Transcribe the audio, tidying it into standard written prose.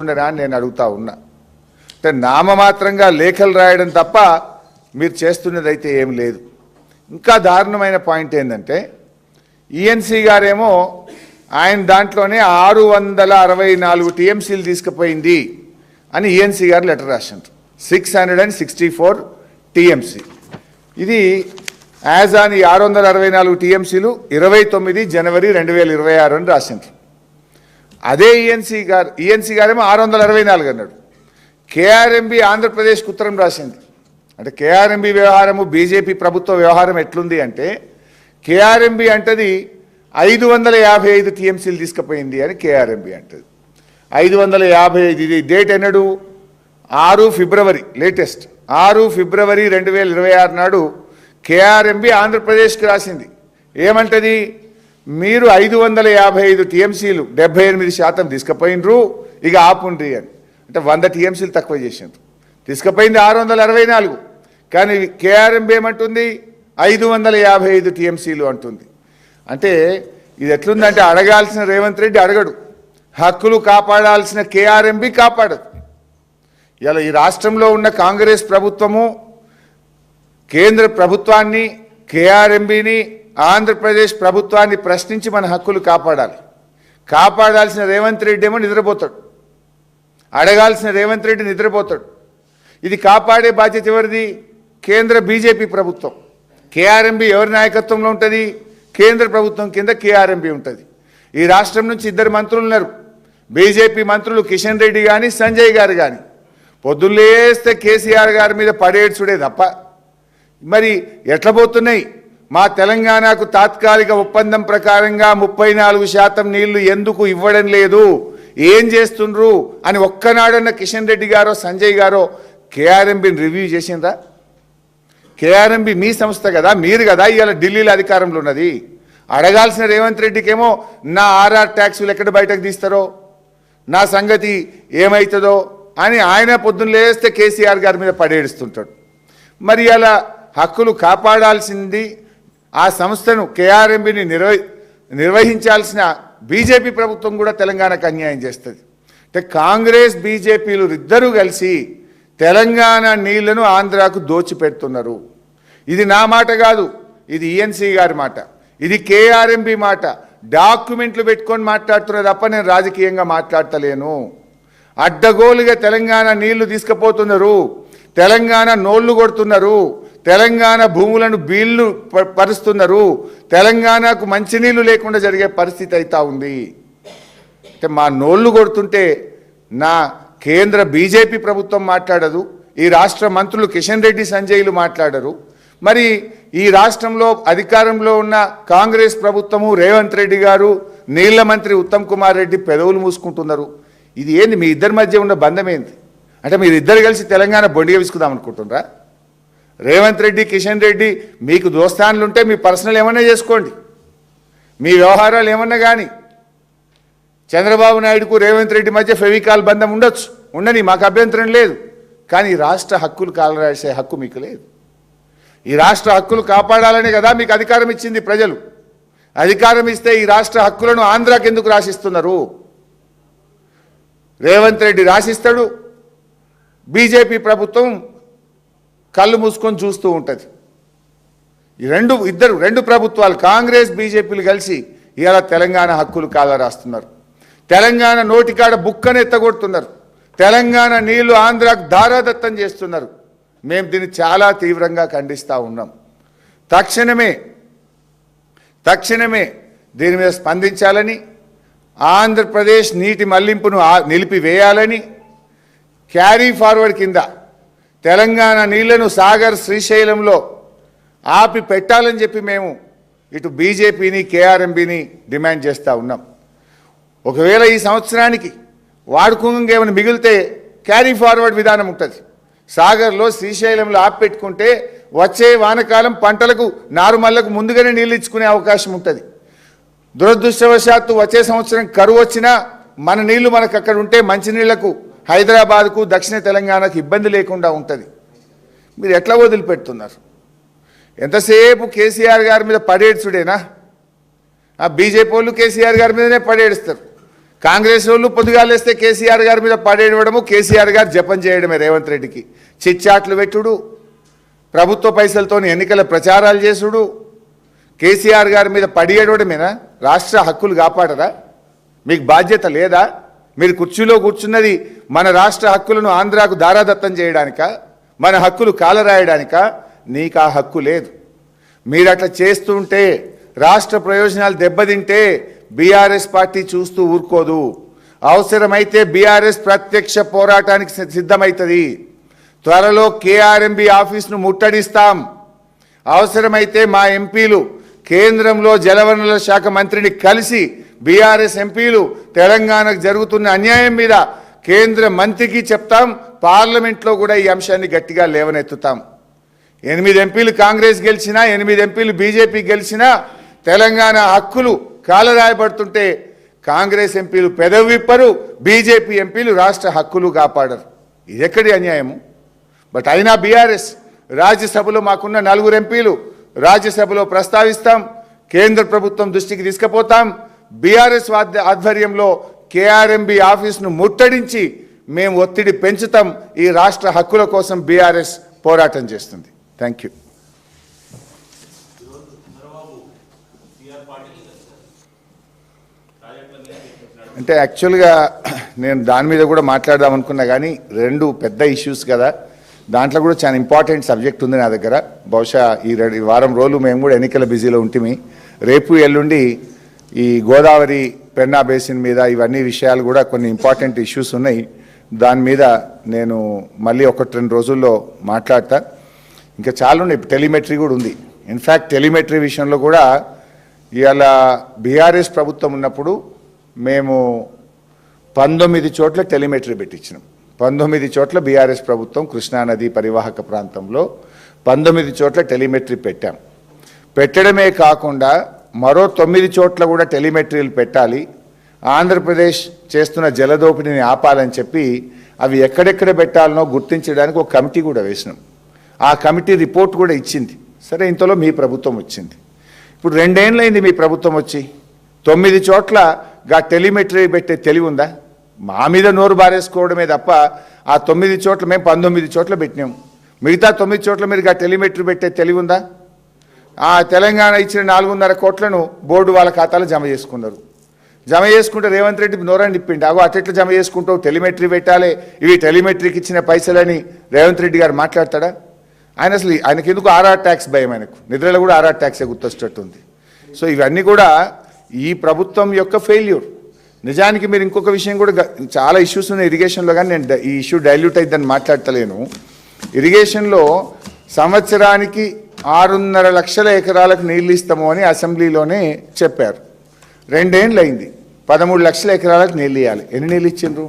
ఉండరా అని నేను అడుగుతా ఉన్నా. అంటే నామమాత్రంగా లేఖలు రాయడం తప్ప మీరు చేస్తున్నదైతే ఏం లేదు. ఇంకా దారుణమైన పాయింట్ ఏంటంటే ఈఎన్సీ గారేమో ఆయన దాంట్లోనే 664 టీఎంసీలు తీసుకుపోయింది అని ఈఎన్సీ గారు లెటర్ రాశారు. 664 టీఎంసీ. ఇది యాజ్ ఆన్ ఈ 664 టీఎంసీలు 29 జనవరి 2026 అని రాశారు. అదే ఈఎన్సీ గారేమో 664 అన్నాడు. కేఆర్ఎంబి ఆంధ్రప్రదేశ్కి ఉత్తరం రాసింది. అంటే కేఆర్ఎంబి వ్యవహారము బీజేపీ ప్రభుత్వ వ్యవహారం ఎట్లుంది అంటే కేఆర్ఎంబి అంటది 555 టీఎంసీలు తీసుకుపోయింది అని కేఆర్ఎంబి అంటది. 555 ఇది డేట్ ఎన్నడు 6 ఫిబ్రవరి లేటెస్ట్ 6 ఫిబ్రవరి 2026 నాడు కేఆర్ఎంబి ఆంధ్రప్రదేశ్కి రాసింది. ఏమంటది? మీరు 555 టీఎంసీలు 78% తీసుకుపోయినరు, ఇక ఆపుండ్రి అని. అంటే 100 టీఎంసీలు తక్కువ చేసిండ్రు. తీసుకుపోయింది 664, కానీ కేఆర్ఎంబి ఏమంటుంది 555 టీఎంసీలు అంటుంది. అంటే ఇది ఎట్లుందంటే అడగాల్సిన రేవంత్ రెడ్డి అడగడు, హక్కులు కాపాడాల్సిన కేఆర్ఎంబి కాపాడదు. ఇలా ఈ రాష్ట్రంలో ఉన్న కాంగ్రెస్ ప్రభుత్వము కేంద్ర ప్రభుత్వాన్ని, కేఆర్ఎంబిని, ఆంధ్రప్రదేశ్ ప్రభుత్వాన్ని ప్రశ్నించి మన హక్కులు కాపాడాలి. కాపాడాల్సిన రేవంత్ రెడ్డి ఏమో నిద్రపోతాడు, అడగాల్సిన రేవంత్ రెడ్డి నిద్రపోతాడు. ఇది కాపాడే బాధ్యత ఎవరిది? కేంద్ర బీజేపీ ప్రభుత్వం. కేఆర్ఎంబి ఎవరి నాయకత్వంలో ఉంటుంది? కేంద్ర ప్రభుత్వం కింద కేఆర్ఎంబి ఉంటుంది. ఈ రాష్ట్రం నుంచి 2 మంత్రులు ఉన్నారు, బీజేపీ మంత్రులు కిషన్ రెడ్డి కానీ సంజయ్ గారు కానీ. పొద్దున్నేస్తే కేసీఆర్ గారి మీద పడేడ్చుడే తప్ప మరి ఎట్లా పోతున్నాయి? మా తెలంగాణకు తాత్కాలిక ఒప్పందం ప్రకారంగా 34% నీళ్లు ఎందుకు ఇవ్వడం లేదు, ఏం చేస్తుండ్రు అని ఒక్కనాడన్న కిషన్ రెడ్డి గారో సంజయ్ గారో కేఆర్ఎంబిని రివ్యూ చేసిందా? కేఆర్ఎంబి మీ సంస్థ కదా, మీరు కదా ఇవాళ ఢిల్లీలో అధికారంలో ఉన్నది. అడగాల్సిన రేవంత్ రెడ్డికేమో నా ఆర్ఆర్ ట్యాక్సులు ఎక్కడ బయటకు తీస్తారో, నా సంగతి ఏమవుతుందో అని ఆయన పొద్దున్న లేస్తే కేసీఆర్ గారి మీద పడేడుస్తుంటాడు. మరి అలా హక్కులు కాపాడాల్సింది ఆ సంస్థను కేఆర్ఎంబిని నిర్వహించాల్సిన బీజేపీ ప్రభుత్వం కూడా తెలంగాణకు అన్యాయం చేస్తుంది. అంటే కాంగ్రెస్ బీజేపీలు ఇద్దరూ కలిసి తెలంగాణ నీళ్లను ఆంధ్రాకు దోచిపెడుతున్నారు. ఇది నా మాట కాదు, ఇది ఈఎన్సీ గారి మాట, ఇది కేఆర్ఎంబి మాట. డాక్యుమెంట్లు పెట్టుకొని మాట్లాడుతున్నారు తప్ప నేను రాజకీయంగా మాట్లాడతలేను. అడ్డగోలుగా తెలంగాణ నీళ్లు తీసుకుపోతున్నారు, తెలంగాణ నోళ్లు కొడుతున్నారు, తెలంగాణ భూములను బీళ్లు పరుస్తున్నారు, తెలంగాణకు మంచినీళ్లు లేకుండా జరిగే పరిస్థితి అయితే ఉంది. అంటే మా నోళ్లు కొడుతుంటే నా కేంద్ర బీజేపీ ప్రభుత్వం మాట్లాడదు, ఈ రాష్ట్ర మంత్రులు కిషన్ రెడ్డి సంజయ్లు మాట్లాడరు. మరి ఈ రాష్ట్రంలో అధికారంలో ఉన్న కాంగ్రెస్ ప్రభుత్వము రేవంత్ రెడ్డి గారు, నీళ్ల మంత్రి ఉత్తమ్ కుమార్ రెడ్డి పెదవులు మూసుకుంటున్నారు. ఇది ఏంది? మీ ఇద్దరి మధ్య ఉన్న బంధం ఏంది? అంటే మీరు ఇద్దరు కలిసి తెలంగాణ బొండిగా విసుకుదాం అనుకుంటున్నారా? రేవంత్ రెడ్డి కిషన్ రెడ్డి మీకు దోస్తాన్లు ఉంటే మీ పర్సనల్ ఏమన్నా చేసుకోండి, మీ వ్యవహారాలు ఏమన్నా కానీ. చంద్రబాబు నాయుడుకు రేవంత్ రెడ్డి మధ్య ఫెవికాల్ బంధం ఉండొచ్చు, ఉండని, మాకు అభ్యంతరం లేదు. కానీ రాష్ట్ర హక్కులు కాలరాసే హక్కు మీకు లేదు. ఈ రాష్ట్ర హక్కులు కాపాడాలనే కదా మీకు అధికారం ఇచ్చింది ప్రజలు. అధికారం ఇస్తే ఈ రాష్ట్ర హక్కులను ఆంధ్రాకి ఎందుకు రాసిస్తున్నారు? రేవంత్ రెడ్డి రాసిస్తాడు, బీజేపీ ప్రభుత్వం కళ్ళు మూసుకొని చూస్తూ ఉంటుంది. ఈ రెండు ప్రభుత్వాలు కాంగ్రెస్ బీజేపీలు కలిసి ఇలా తెలంగాణ హక్కులు కాల రాస్తున్నారు. తెలంగాణ నోటికాడ బుక్కను ఎత్తగొడుతున్నారు. తెలంగాణ నీళ్లు ఆంధ్రాకు ధారాదత్తం చేస్తున్నారు. మేము దీన్ని చాలా తీవ్రంగా ఖండిస్తూ ఉన్నాం. తక్షణమే దీని మీద స్పందించాలని, ఆంధ్రప్రదేశ్ నీటి మళ్లింపును నిలిపివేయాలని, క్యారీ ఫార్వర్డ్ కింద తెలంగాణ నీళ్లను సాగర్ శ్రీశైలంలో ఆపి పెట్టాలని చెప్పి మేము ఇటు బీజేపీని కేఆర్ఎంబిని డిమాండ్ చేస్తూ ఉన్నాం. ఒకవేళ ఈ సంవత్సరానికి వాడుకోంగా ఏమైనా మిగిలితే క్యారీ ఫార్వర్డ్ విధానం ఉంటుంది. సాగర్లో శ్రీశైలంలో ఆపి పెట్టుకుంటే వచ్చే వానకాలం పంటలకు నారుమల్లకు ముందుగానే నీళ్ళు ఇచ్చుకునే అవకాశం ఉంటుంది. దురదృష్టవశాత్తు వచ్చే సంవత్సరం కరువు వచ్చినా మన నీళ్లు మనకు అక్కడ ఉంటే మంచినీళ్లకు హైదరాబాద్కు దక్షిణ తెలంగాణకు ఇబ్బంది లేకుండా ఉంటుంది. మీరు ఎట్లా వదిలిపెడుతున్నారు? ఎంతసేపు కేసీఆర్ గారి మీద పడేడ్చుడేనా? ఆ బీజేపీ వాళ్ళు కేసీఆర్ గారి మీదనే పడేడుస్తారు. కాంగ్రెస్ వాళ్ళు పొద్దుగాలేస్తే కేసీఆర్ గారి మీద పడేయడము, కేసీఆర్ గారు జపం చేయడమే రేవంత్ రెడ్డికి. చిచ్చాట్లు పెట్టుడు, ప్రభుత్వ పైసలతో ఎన్నికల ప్రచారాలు చేసుడు, కేసీఆర్ గారి మీద పడియేయడమేనా? రాష్ట్ర హక్కులు కాపాడరా? మీకు బాధ్యత లేదా? మీరు కుర్చీలో కూర్చున్నది మన రాష్ట్ర హక్కులను ఆంధ్రాకు దారాదత్తం చేయడానికా, మన హక్కులు కాలరాయడానికా? నీకు ఆ హక్కు లేదు. మీరు అట్లా చేస్తుంటే, రాష్ట్ర ప్రయోజనాలు దెబ్బతింటే బీఆర్ఎస్ పార్టీ చూస్తూ ఊరుకోదు. అవసరమైతే బీఆర్ఎస్ ప్రత్యక్ష పోరాటానికి సిద్ధమవుతుంది. త్వరలో కేఆర్ఎంబీ ఆఫీసును ముట్టడిస్తాం. అవసరమైతే మా ఎంపీలు కేంద్రంలో జలవనరుల శాఖ మంత్రిని కలిసి, బీఆర్ఎస్ ఎంపీలు తెలంగాణకు జరుగుతున్న అన్యాయం మీద కేంద్ర మంత్రికి చెప్తాం. పార్లమెంట్లో కూడా ఈ అంశాన్ని గట్టిగా లేవనెత్తుతాం. 8 ఎంపీలు కాంగ్రెస్ గెలిచినా, 8 ఎంపీలు బీజేపీ గెలిచినా తెలంగాణ హక్కులు కాలరాయబడుతుంటే కాంగ్రెస్ ఎంపీలు పెదవి విప్పరు, బీజేపీ ఎంపీలు రాష్ట్ర హక్కులు కాపాడరు. ఇది ఎక్కడి అన్యాయము? బట్ అయినా బీఆర్ఎస్ రాజ్యసభలో మాకున్న 4 ఎంపీలు రాజ్యసభలో ప్రస్తావిస్తాం, కేంద్ర ప్రభుత్వం దృష్టికి తీసుకుపోతాం. బీఆర్ఎస్ ఆధ్వర్యంలో కేఆర్ఎంబీ ఆఫీసును ముట్టడించి మేము ఒత్తిడి పెంచుతాం. ఈ రాష్ట్ర హక్కుల కోసం బీఆర్ఎస్ పోరాటం చేస్తుంది. Thank you. అంటే యాక్చువల్గా నేను దాని మీద కూడా మాట్లాడదాం అనుకున్నా, కానీ 2 పెద్ద ఇష్యూస్ కదా, దాంట్లో కూడా చాలా ఇంపార్టెంట్ సబ్జెక్ట్ ఉంది నా దగ్గర. బహుశా ఈ వారం రోజులు మేము కూడా ఎన్నికల బిజీలో ఉంటిమి. రేపు ఎల్లుండి ఈ గోదావరి పెన్నా బేసిన్ మీద ఇవన్నీ విషయాలు కూడా కొన్ని ఇంపార్టెంట్ ఇష్యూస్ ఉన్నాయి. దాని మీద నేను మళ్ళీ 1-2 రోజుల్లో మాట్లాడతా. ఇంకా చాలా ఉన్నాయి. టెలిమెట్రీ కూడా ఉంది. ఇన్ఫ్యాక్ట్ టెలిమెట్రీ విషయంలో కూడా ఇవాళ బీఆర్ఎస్ ప్రభుత్వం ఉన్నప్పుడు మేము 19 చోట్ల టెలిమెట్రీ పెట్టించినాం. 19 చోట్ల బీఆర్ఎస్ ప్రభుత్వం కృష్ణానది పరివాహక ప్రాంతంలో 19 చోట్ల టెలిమెట్రీ పెట్టాం. పెట్టడమే కాకుండా మరో 9 చోట్ల కూడా టెలిమెట్రీలు పెట్టాలి. ఆంధ్రప్రదేశ్ చేస్తున్న జలదోపిడిని ఆపాలని చెప్పి అవి ఎక్కడెక్కడ పెట్టాలనో గుర్తించడానికి ఒక కమిటీ కూడా వేసినాం. ఆ కమిటీ రిపోర్ట్ కూడా ఇచ్చింది. సరే, ఇంతలో మీ ప్రభుత్వం వచ్చింది. ఇప్పుడు 2 ఏళ్ళైంది మీ ప్రభుత్వం వచ్చి. 9 చోట్ల టెలిమెట్రీ పెట్టే తెలివి ఉందా? మా మీద నోరు బారేసుకోవడమే తప్ప ఆ 9 చోట్ల మేము 19 చోట్ల పెట్టినాం. మిగతా 9 చోట్ల మీరు టెలిమెట్రీ పెట్టే తెలివి ఉందా? ఆ తెలంగాణ ఇచ్చిన 4.5 కోట్లను బోర్డు వాళ్ళ ఖాతాలో జమ చేసుకున్నారు. జమ చేసుకుంటే రేవంత్ రెడ్డి నోరని నిప్పిండి. అగో అట్లా జమ చేసుకుంటావు, టెలిమెట్రీ పెట్టాలి, ఇవి టెలిమెట్రీకి ఇచ్చిన పైసలని రేవంత్ రెడ్డి గారు మాట్లాడతాడా? ఆయనకి ఎందుకు ఆర్ఆర్ ట్యాక్స్ భయం? ఆయనకు నిద్రలో కూడా ఆర్ఆర్ ట్యాక్సే గుర్తొచ్చేటట్టుంది. సో ఇవన్నీ కూడా ఈ ప్రభుత్వం యొక్క ఫెయిల్యూర్. నిజానికి మీరు ఇంకొక విషయం కూడా, చాలా ఇష్యూస్ ఉన్నాయి ఇరిగేషన్లో, కానీ నేను ఈ ఇష్యూ డైల్యూట్ అయిద్దని మాట్లాడతలేను. ఇరిగేషన్లో సంవత్సరానికి 6.5 లక్షల ఎకరాలకు నీళ్ళు ఇస్తాము అని అసెంబ్లీలోనే చెప్పారు. 2 ఏళ్ళు అయింది. 13 లక్షల ఎకరాలకు నీళ్ళు ఇవ్వాలి. ఎన్ని నీళ్ళు ఇచ్చిండ్రు?